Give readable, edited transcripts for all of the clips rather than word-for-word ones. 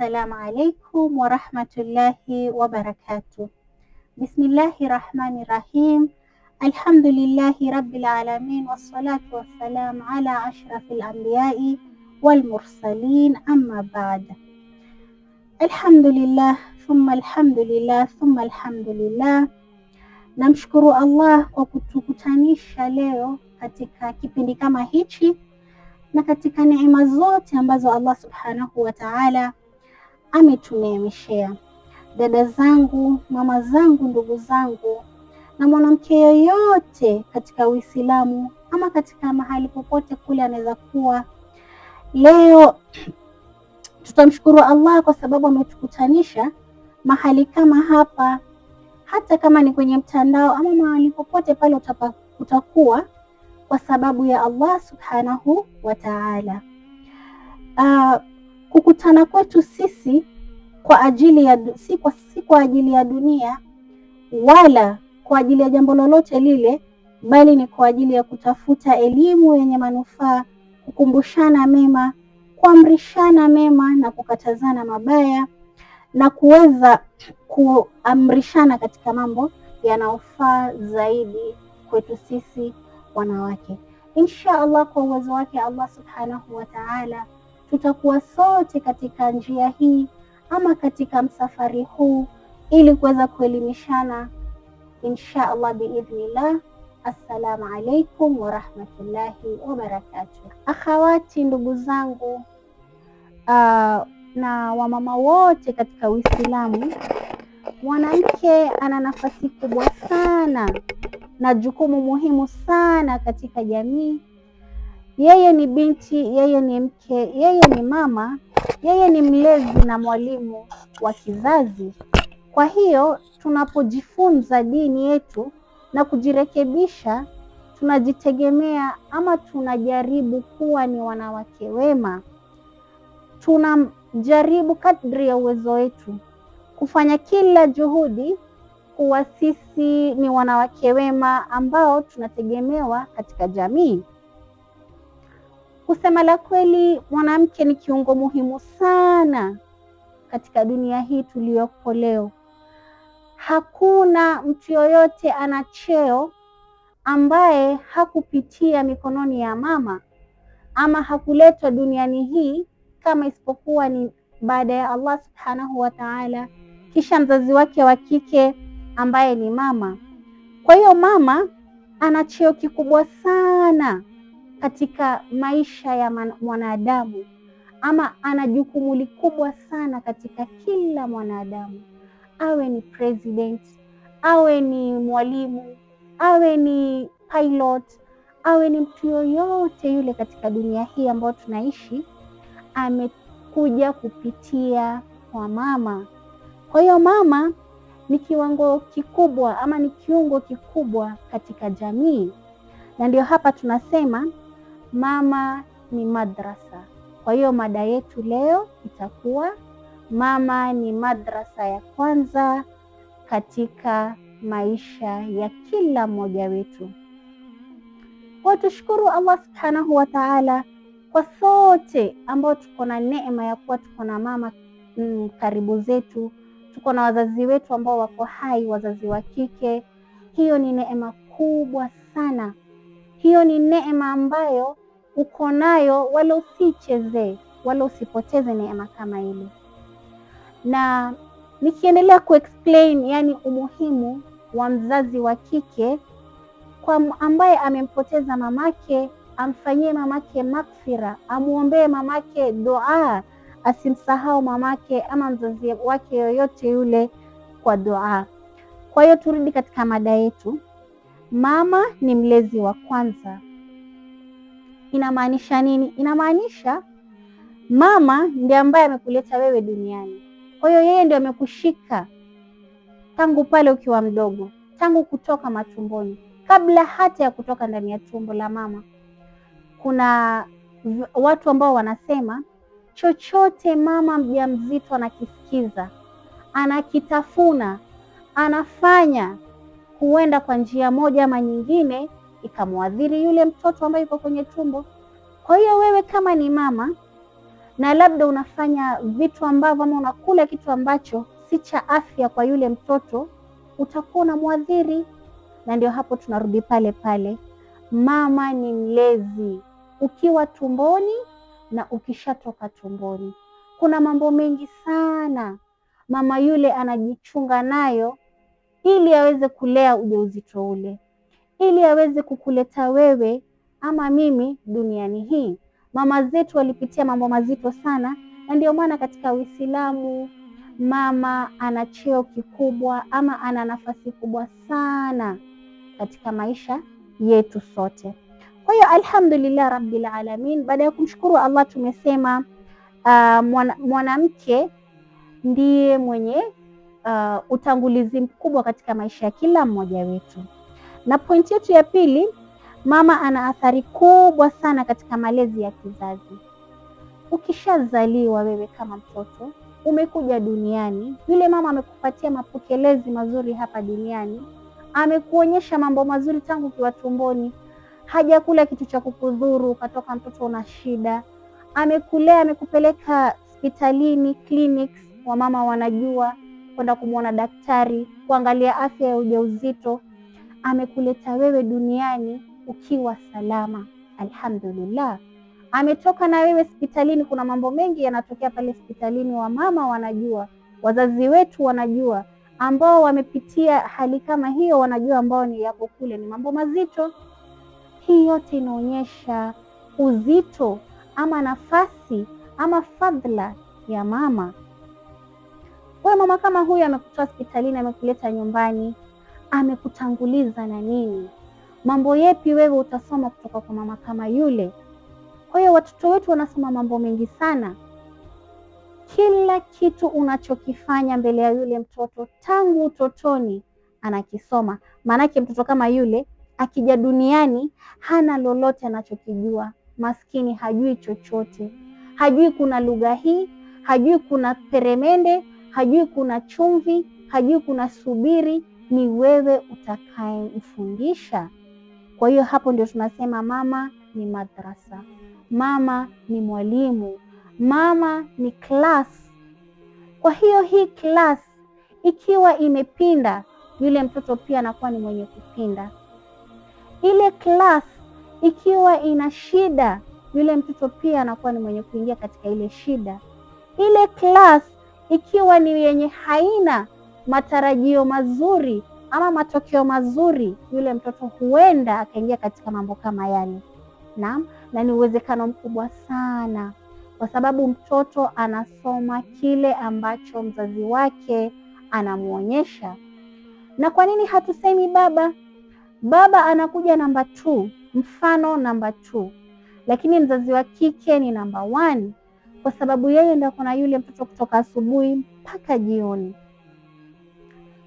Assalamu alaikum warahmatullahi wabarakatuh. Bismillahi rahmani rahim. Alhamdulillahi rabbil alamin, wassalatu wassalamu ala ashrafil anbiyai wal mursalin, amma ba'd. Alhamdulillah thumma alhamdulillah thumma alhamdulillah. Namshukuru Allah kwa kutukutanisha leo katika kipindi kama hichi na katika neema zote ambazo Allah subhanahu wa ta'ala ametuneemeshea. Dada zangu, mama zangu, ndugu zangu na mwanamke yoyote katika Uislamu ama katika mahali popote kule anaweza kuwa, leo tutamshukuru Allah kwa sababu ametukutanisha mahali kama hapa, hata kama ni kwenye mtandao ama mahali popote pale utakuwa, kwa sababu ya Allah subhanahu wa ta'ala. Kukutana kwetu sisi kwa ajili ya si kwa ajili ya dunia wala kwa ajili ya jambo lolote lile, bali ni kwa ajili ya kutafuta elimu yenye manufaa, kukumbushana mema, kuamrishana mema na kukatazana mabaya, na kuweza kuamrishana katika mambo yanayofaa zaidi kwetu sisi wanawake. Insha Allah, kwa uwezo wake Allah subhanahu wa ta'ala, tutakuwa sote katika njia hii ama katika msafari huu ili kuweza kuelimishana insha Allah biidhnillah. Assalamu alaikum wa rahmatullahi wa barakatuh. Akhawati, ndugu zangu na wamama wote katika Uislamu, mwanamke ana nafasi kubwa sana na jukumu muhimu sana katika jamii. Yeye ni binti, yeye ni mke, yeye ni mama, yeye ni mlezi na mwalimu wa kizazi. Kwa hiyo tunapojifunza dini yetu na kujirekebisha, tunajitegemea ama tunajaribu kuwa ni wanawake wema. Tunajaribu kadri ya uwezo wetu kufanya kila juhudi kuwa sisi ni wanawake wema ambao tunategemewa katika jamii. Kusema la kweli, mwanamke ni kiungo muhimu sana katika dunia hii tuliyopo leo. Hakuna mtu yoyote ana cheo ambaye hakupitia mikononi ya mama ama hakuletwa duniani hii kama isipokuwa ni baada ya Allah subhanahu wa ta'ala, kisha mzazi wake wa kike ambaye ni mama. Kwa hiyo mama ana cheo kikubwa sana katika maisha ya mwanadamu, ama ana jukumu likubwa sana katika kila mwanadamu, awe ni president, awe ni mwalimu, awe ni pilot, awe ni mtu yoyote yule katika dunia hii ambayo tunaishi, amekuja kupitia kwa mama. Kwa hiyo mama ni kiwango kikubwa ama ni kiungo kikubwa katika jamii, na ndio hapa tunasema mama ni madrasa. Kwa hiyo mada yetu leo itakuwa mama ni madrasa ya kwanza katika maisha ya kila mmoja wetu. Kwa tushukuru Allah subhanahu wa ta'ala kwa sote ambao tuko na neema ya kuwa tuko na mama karibu zetu, tuko na wazazi wetu ambao wako hai, wazazi wa kike. Hiyo ni neema kubwa sana. Hiyo ni neema ambayo uko nayo, wala usichezee wala usipoteze neema kama ile. Na nikiendelea kuexplain yani umuhimu wa mzazi wa kike kwa ambaye amempoteza mamake, amfanyie mamake maghfira, amuombee mamake dua, asimsahau mamake ama mzazi wake yoyote yule kwa dua. Kwa hiyo turudi katika mada yetu. Mama ni mlezi wa kwanza. Inamaanisha nini? Inamaanisha mama ndiye ambaye amekuleta wewe duniani. Kwa hiyo yeye ndiye amekushika tangu pale ukiwa mdogo, tangu kutoka matumboni, kabla hata ya kutoka ndani ya tumbo la mama. Kuna watu ambao wanasema chochote mama mjamzito anakisikiza, anakitafuna, anafanya, huenda kwa njia moja ama nyingine ikamwadhiri yule mtoto ambaye yuko kwenye tumbo. Kwa hiyo wewe kama ni mama, na labda unafanya vitu ambavyo ama unakula kitu ambacho si cha afya kwa yule mtoto, utakuwa unamwadhiri. Na ndio hapo tunarudi pale pale, mama ni mlezi ukiwa tumboni na ukishatoka tumboni. Kuna mambo mengi sana mama yule anajichunga nayo ili aweze kulea ujauzito ule, ili aweze kukuleta wewe ama mimi duniani hii. Mama zetu walipitia mambo mazito sana, na ndio maana katika Uislamu mama ana cheo kikubwa ama ana nafasi kubwa sana katika maisha yetu sote. Kwa hiyo alhamdulillah rabbil alamin, baada ya kumshukuru Allah tumesema mwanamke ndiye mwenye utangulizi mkubwa katika maisha ya kila mmoja wetu. Na pointi yetu ya pili, mama ana athari kubwa sana katika malezi ya kizazi. Ukishazaliwa wewe kama mtoto, umekuja duniani, yule mama amekupatia mapokelezi mazuri hapa duniani, amekuonyesha mambo mazuri tangu ukiwa tumboni, hajakula kitu cha kukudhuru ukatoka mtoto una shida, amekulea, amekupeleka hospitalini, clinics, wamama wanajua kwenda kumwona daktari, kuangalia afya ya ujauzito, amekuleta wewe duniani ukiwa salama, alhamdulillah. Ametoka na wewe hospitalini, kuna mambo mengi yanatokea pale hospitalini, wamama wanajua, wazazi wetu wanajua, ambao wamepitia hali kama hiyo wanajua, ambao ni yako kule, ni mambo mazito. Hii yote inaonyesha uzito ama nafasi ama fadhila ya mama. Wewe mama kama huyu amekutoa hospitalini, amekuleta nyumbani, amekutanguliza na nini? Mambo yepi wewe utasoma kutoka kwa mama kama yule? Kwa hiyo watoto wetu wanasoma mambo mengi sana. Kila kitu unachokifanya mbele ya yule mtoto tangu utotoni anakisoma. Maanake mtoto kama yule akija duniani hana lolote anachokijua. Maskini hajui chochote. Hajui kuna lugha hii, hajui kuna peremende, hajui kuna chumvi, hajui kuna subiri. Ni wewe utakayemfundisha. Kwa hiyo hapo ndio tunasema mama ni madrasa, mama ni mwalimu, mama ni class. Kwa hiyo hii class ikiwa imepinda, yule mtoto pia anakuwa ni mwenye kupinda. Ile class ikiwa ina shida, yule mtoto pia anakuwa ni mwenye kuingia katika ile shida. Ile class ikiwa ni yenye haina matarajio mazuri ama matokeo mazuri, yule mtoto huenda akaingia katika mambo kama yale. Naam, na ni uwezekano mkubwa sana, kwa sababu mtoto anasoma kile ambacho mzazi wake anamuonyesha. Na kwa nini hatusemi baba? Baba anakuja namba 2, mfano namba 2, lakini mzazi wa kike ni namba 1, kwa sababu yeye ndio kuna yule mtoto kutoka asubuhi mpaka jioni.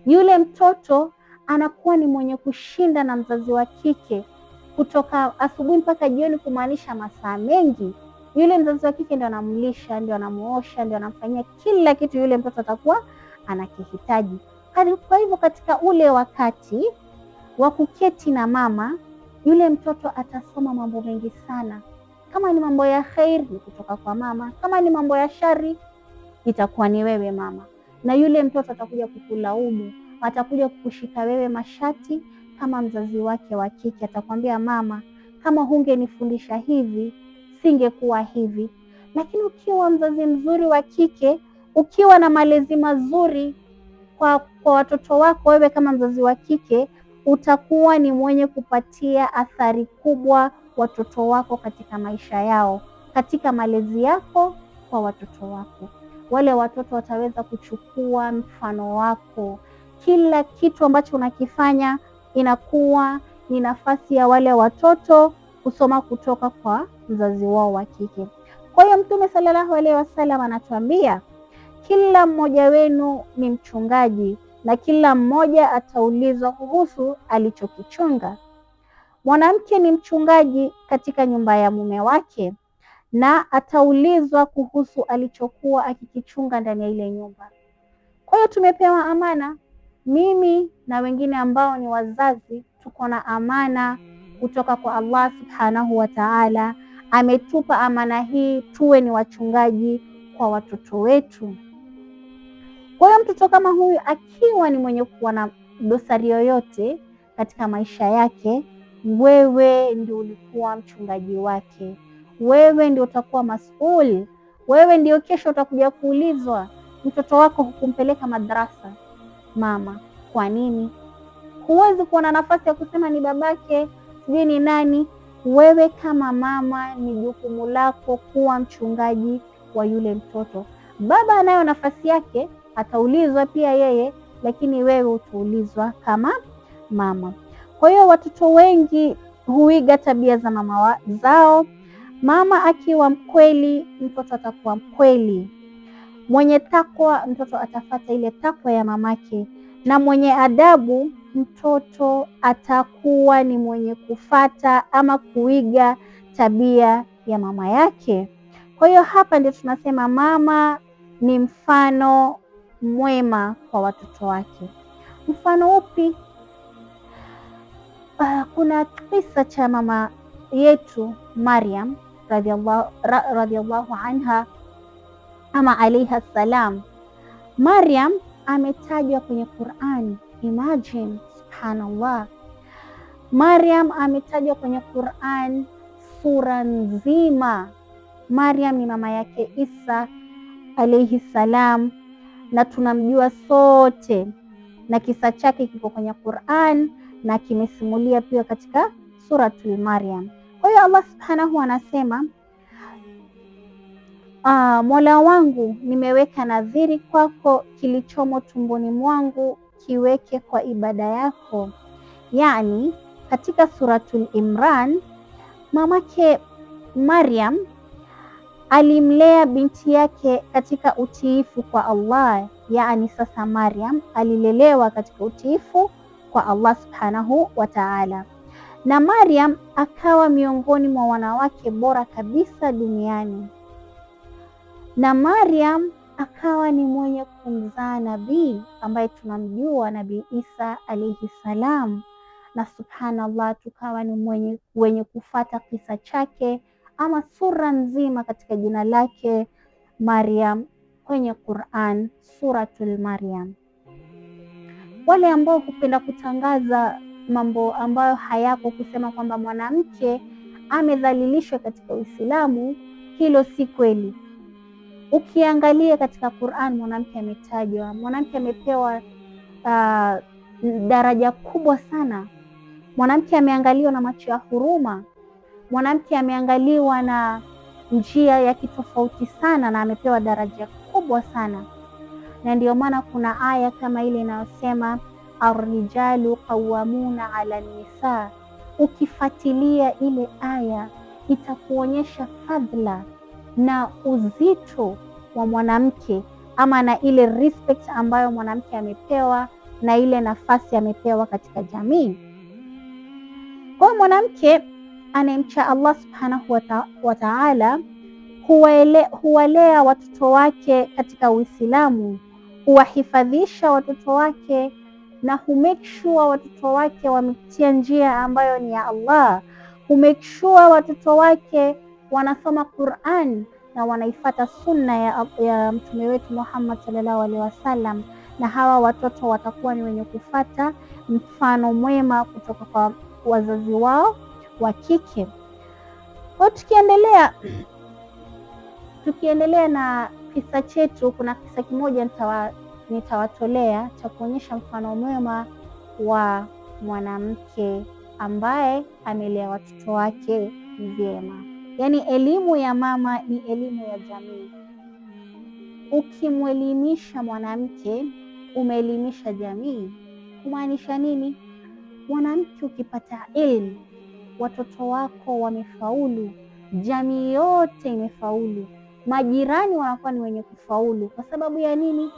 Yule mtoto anakuwa ni mwenye kushinda na mzazi wa kike kutoka asubuhi mpaka jioni, kumaanisha masaa mengi. Yule mzazi wa kike ndio anamlisha, ndio anamuosha, ndio anamfanyia kila kitu yule mtoto atakuwa anakihitaji. Kwa hivyo katika ule wakati wa kuketi na mama, yule mtoto atasoma mambo mengi sana. Kama ni mambo ya khair ni kutoka kwa mama, kama ni mambo ya shari itakuwa ni wewe mama. Na yule mtoto atakuja kukulaumu, atakuja kukushika wewe mashati kama mzazi wake wa kike. Atakwambia, mama, kama hungenifundisha hivi singekuwa hivi. Lakini ukiwa mzazi mzuri wa kike, ukiwa na malezi mazuri kwa watoto wako, wewe kama mzazi wa kike utakuwa ni mwenye kupatia athari kubwa watoto wako katika maisha yao, katika malezi yako kwa watoto wako. Wale watoto wataweza kuchukua mfano wako. Kila kitu ambacho unakifanya inakuwa ni nafasi ya wale watoto kusoma kutoka kwa mzazi wao wa kike. Kwa hiyo Mtume sallallahu alaihi wasallam anatuambia kila mmoja wenu ni mchungaji na kila mmoja ataulizwa kuhusu alichokichunga. Mwanamke ni mchungaji katika nyumba ya mume wake na ataulizwa kuhusu alichokuwa akikichunga ndani ya ile nyumba. Kwa hiyo tumepewa amana, mimi na wengine ambao ni wazazi tuko na amana kutoka kwa Allah subhanahu wa ta'ala, ametupa amana hii tuwe ni wachungaji kwa watoto wetu. Kwa hiyo mtoto kama huyu akiwa ni mwenye kuwa na dosari yoyote katika maisha yake, wewe ndio ulikuwa mchungaji wake, wewe ndio utakuwa mas'ul, wewe ndio kesho utakuja kuulizwa. Mtoto wako hukumpeleka madrasa, mama, kwa nini? Huwezi kuwa na nafasi ya kusema ni babake sijui ni nani. Wewe kama mama ni jukumu lako kuwa mchungaji wa yule mtoto. Baba anayo nafasi yake, ataulizwa pia yeye, lakini wewe utaulizwa kama mama. Kwa hiyo watoto wengi huiga tabia za mama zao. Mama akiwa mkweli, mtoto atakuwa mkweli. Mwenye takwa, mtoto atafata ile takwa ya mamake, na mwenye adabu, mtoto atakuwa ni mwenye kufata ama kuiga tabia ya mama yake. Kwa hiyo hapa ndio tunasema mama ni mfano mwema kwa watoto wake. Mfano upi? Kuna kisa cha mama yetu Maryam radhiallahu anha ama alaiha salam. Maryam ametajwa kwenye Qur'an. Imagine, subhanallah, Maryam ametajwa kwenye Qur'an sura nzima. Maryam ni mama yake Isa alaihi salam, na tunamjua sote, na kisa chake kiko kwenye Qur'an na kimesimulia pia katika suratul Maryam. Kwa hiyo Allah subhanahu anasema, Mola wangu, nimeweka nadhiri kwako, kilichomo tumboni mwangu kiweke kwa ibada yako. Yani katika suratul Imran, mamake Maryam alimlea binti yake katika utiifu kwa Allah. Yani sasa Maryam alilelewa katika utiifu kwa Allah subhanahu wa ta'ala, na Maryam akawa miongoni mwa wanawake bora kabisa duniani, na Maryam akawa ni mwenye kumzaa nabii ambaye tunamjua Nabii Isa alayhi salam, na subhanallah tukawa ni wenye kufata kisa chake ama sura nzima katika jina lake Maryam kwenye Qur'an, suratul Maryam. Wale ambao hupenda kutangaza mambo ambayo hayako, kusema kwamba mwanamke amedhalilishwa katika Uislamu, hilo si kweli. Ukiangalia katika Qur'an, mwanamke ametajwa, mwanamke amepewa daraja kubwa sana. Mwanamke ameangaliwa na macho ya huruma, mwanamke ameangaliwa na njia ya kitofauti sana, na amepewa daraja kubwa sana. Na ndio maana kuna aya kama ile inayosema ar-rijalu qawwamuna 'ala nisa. Ukifuatilia ile aya itakuonyesha fadhila na uzito wa mwanamke, ama na ile respect ambayo mwanamke amepewa na ile nafasi amepewa katika jamii. Kwa mwanamke anayemcha Allah subhanahu wa ta'ala huwalea watoto wake katika Uislamu, huwahifadhisha watoto wake, na humake sure watoto wake wametia njia ambayo ni ya Allah. Humake sure watoto wake wanasoma Qur'an na wanaifata sunna ya mtume wetu Muhammad sallallahu alaihi wasallam, na hawa watoto watakuwa ni wenye kufata mfano mwema kutoka kwa wazazi wao wa kike. Kwa tukiendelea na kisa chetu, kuna kisa kimoja nitawatolea cha kuonyesha mfano mwema wa mwanamke ambaye amelea watoto wake vyema. Yaani elimu ya mama ni elimu ya jamii. Ukimwelimisha mwanamke, umeelimisha jamii. Kumaanisha nini? Mwanamke ukipata elimu, watoto wako wamefaulu, jamii yote imefaulu, majirani wanakuwa ni wenye kufaulu. Kwa sababu ya nini?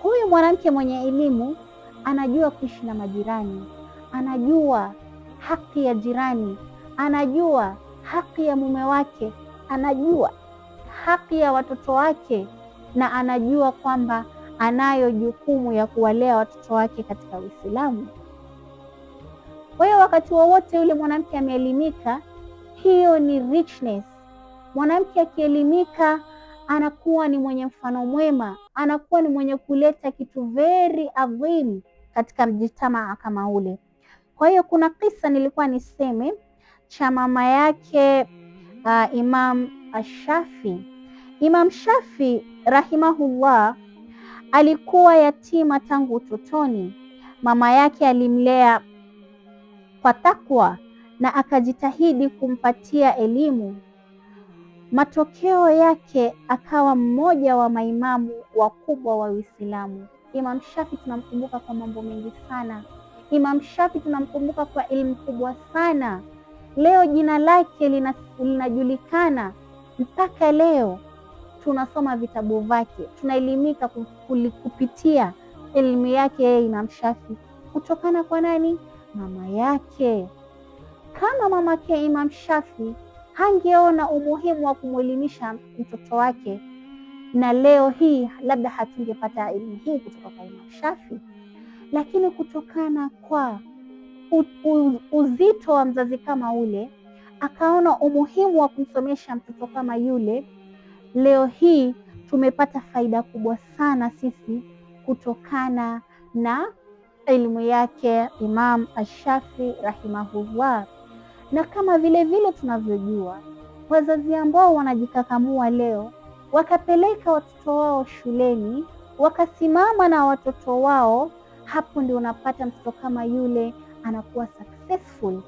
Huyu mwanamke mwenye elimu anajua kuishi na majirani, anajua haki ya jirani, anajua haki ya mume wake, anajua haki ya watoto wake, na anajua kwamba anayo jukumu ya kuwalea watoto wake katika Uislamu. Kwa hiyo wakati wowote yule mwanamke ameelimika, Hiyo ni richness. Mwanamke akielimika anakuwa ni mwenye mfano mwema, anakuwa ni mwenye kuleta kitu very adhim katika mjitamaa kama ule. Kwa hiyo kuna kisa nilikuwa niseme cha mama yake Imam Shafi. Imam Shafi rahimahullah alikuwa yatima tangu utotoni. Mama yake alimlea kwa takwa na akajitahidi kumpatia elimu. Matokeo yake akawa mmoja wa maimamu wakubwa wa Uislamu. Imam Shafi tunamkumbuka kwa mambo mengi sana. Imam Shafi tunamkumbuka kwa elimu kubwa sana. Leo jina lake linajulikana mpaka leo. Tunasoma vitabu vyake, tunaelimika kupitia elimu yake yeye Imam Shafi. Kutokana kwa nani? Mama yake. Kama mamake Imam Shafi hangeona umuhimu wa kumwelimisha mtoto wake, na leo hii labda hatungepata elimu hii kutoka kwa Imam Shafi. Lakini kutokana kwa uzito wa mzazi kama ule, akaona umuhimu wa kumsomesha mtoto kama yule. Leo hii tumepata faida kubwa sana sisi kutokana na elimu yake Imam Shafi rahimahullah. Na kama vile tunavyojua, wazazi ambao wanajikakamua leo wakapeleka watoto wao shuleni, wakasimama na watoto wao, hapo ndio unapata mtoto kama yule anakuwa successful.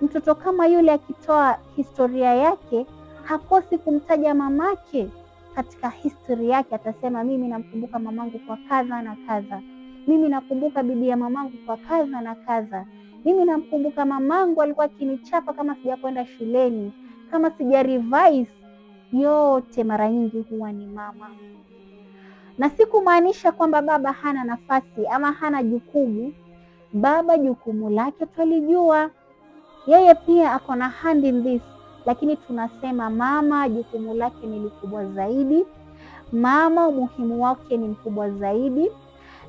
Mtoto kama yule akitoa historia yake hakosi kumtaja mamake katika history yake. Atasema mimi namkumbuka mamangu kwa kadha na kadha, mimi nakumbuka bibi ya mamangu kwa kadha na kadha, mimi namkumbuka mamangu alikuwa akinichapa kama sijakwenda shuleni, kama sija revise. Yote mara nyingi huwa ni mama. Na si kumaanisha kwamba baba hana nafasi ama hana jukumu. Baba jukumu lake twalijua, yeye pia ako na hand in this, lakini tunasema mama jukumu lake ni likubwa zaidi. Mama umuhimu wake ni mkubwa zaidi,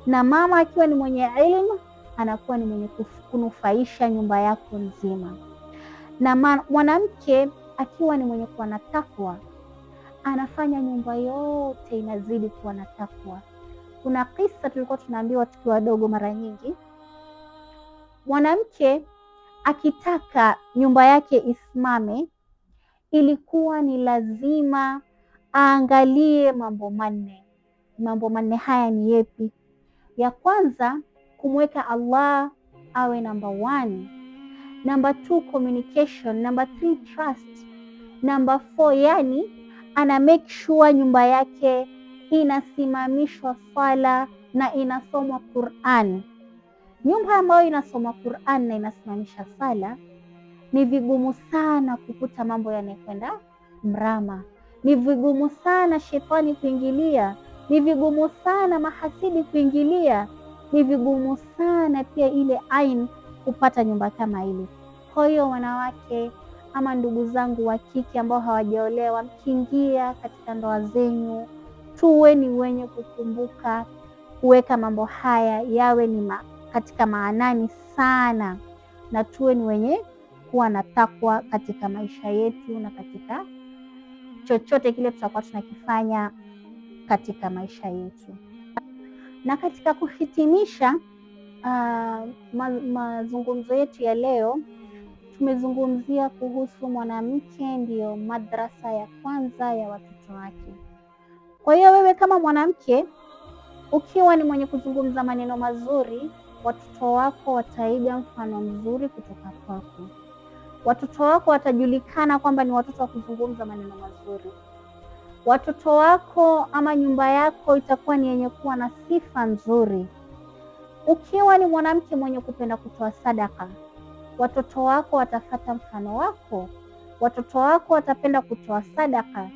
na mama akiwa ni mwenye ilmu anakuwa ni mwenye kunufaisha nyumba yako nzima. Na mwanamke akiwa ni mwenye kuwa na takwa, anafanya nyumba yote inazidi kuwa na takwa. Kuna kisa tulikuwa tunaambiwa tukiwa wadogo, mara nyingi mwanamke akitaka nyumba yake isimame, ilikuwa ni lazima aangalie mambo manne. Mambo manne haya ni yepi? Ya kwanza, kumweka Allah awe number 1. Number 2, communication. Number 3, trust. Number 4, yani ana make sure nyumba yake inasimamishwa swala na inasomwa Qur'an. Nyumba ambayo inasoma Qur'an na inasimamisha sala, ni vigumu sana kukuta mambo yanakwenda mrama. Ni vigumu sana shetani kuingilia. Ni vigumu sana mahasidi kuingilia. Ni vigumu sana pia ile ain kupata nyumba kama ile. Kwa hiyo wanawake ama ndugu zangu wa kike ambao hawajaolewa, mkiingia katika ndoa zenyu, tuwe ni wenye kukumbuka kuweka mambo haya yawe ni katika maanani sana, na tuwe ni wenye kuwa na takwa katika maisha yetu na katika chochote kile tutakuwa tunakifanya katika maisha yetu. Na katika kuhitimisha mazungumzo yetu ya leo, tumezungumzia kuhusu mwanamke ndiyo madrasa ya kwanza ya watoto wake. Kwa hiyo wewe kama mwanamke, ukiwa ni mwenye kuzungumza maneno mazuri, watoto wako wataiga mfano mzuri kutoka kwako. Watoto wako watajulikana kwamba ni watoto wa kuzungumza maneno mazuri. Watoto wako ama nyumba yako itakuwa ni yenye kuwa na sifa nzuri. Ukiwa ni mwanamke mwenye kupenda kutoa sadaka, watoto wako watafata mfano wako. Watoto wako watapenda kutoa sadaka.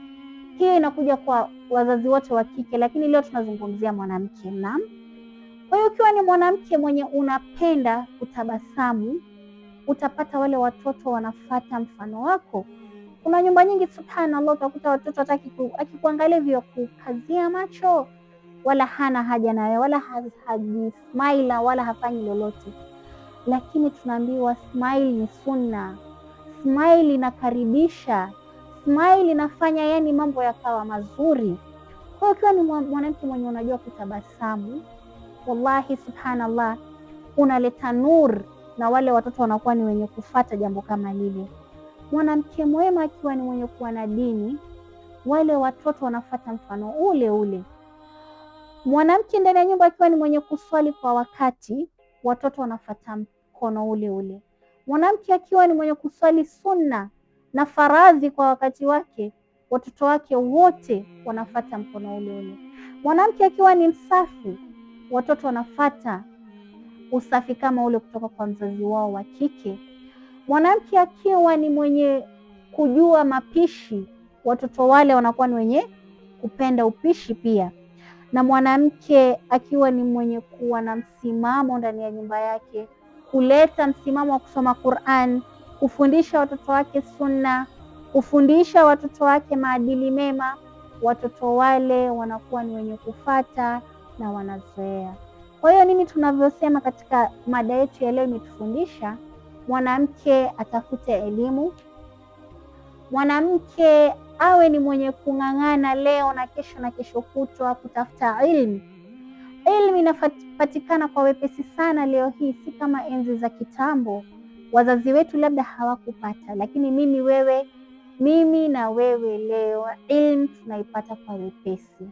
Hiyo inakuja kwa wazazi wote wa kike, lakini leo tunazungumzia mwanamke. Naam. Kwa hiyo ukiwa ni mwanamke mwenye unapenda kutabasamu, utapata wale watoto wanafata mfano wako. Kuna nyumba nyingi subhanallah, utakuta watoto akikuangalia hivyo kukazia macho, wala hana haja nawe, wala hajismaila, wala hafanyi lolote. Lakini tunaambiwa smile ni sunna. smile inakaribisha, smile inafanya yani mambo yakawa mazuri. Kwa hiyo ukiwa ni mwanamke mwenye unajua kutabasamu, wallahi subhanallah, unaleta nur na wale watoto wanakuwa ni wenye kufata jambo kama lile. Mwanamke mwema akiwa ni mwenye kuwa na dini, wale watoto wanafata mfano ule ule. Mwanamke ndani ya nyumba akiwa ni mwenye kuswali kwa wakati, watoto wanafata mkono ule ule. Mwanamke akiwa ni mwenye kuswali sunna na faradhi kwa wakati wake, watoto wake wote wanafata mkono ule ule. Mwanamke akiwa ni msafi, watoto wanafata usafi kama ule kutoka kwa mzazi wao wa kike. Mwanamke akiwa ni mwenye kujua mapishi, watoto wale wanakuwa ni wenye kupenda upishi pia. Na mwanamke akiwa ni mwenye kuwa na msimamo ndani ya nyumba yake, kuleta msimamo wa kusoma Qur'an, kufundisha watoto wake sunna, kufundisha watoto wake maadili mema, watoto wale wanakuwa ni wenye kufata na wanazoea. Kwa hiyo nini tunavyosema katika mada yetu ya leo imetufundisha mwanamke atafute elimu, mwanamke awe ni mwenye kung'ang'ana leo na kesho kutwa kutafuta ilmu. Ilmu inapatikana kwa wepesi sana leo hii, si kama enzi za kitambo. Wazazi wetu labda hawakupata, lakini mimi na wewe leo ilmu tunaipata kwa wepesi.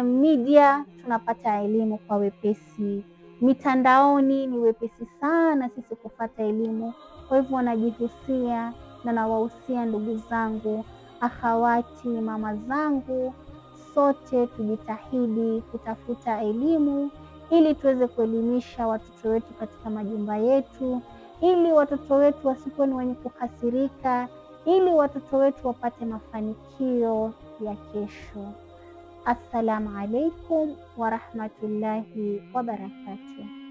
Media tunapata elimu kwa wepesi, mitandaoni ni wepesi sana sisi kupata elimu. Kwa hivyo najihusia na nawahusia ndugu zangu, akhawati, mama zangu, sote tujitahidi kutafuta elimu ili tuweze kuelimisha watoto wetu katika majumba yetu, ili watoto wetu wasikuwe ni wenye kuhasirika, ili watoto wetu wapate mafanikio ya kesho. Assalamu alaikum wa rahmatullahi wa barakatuh.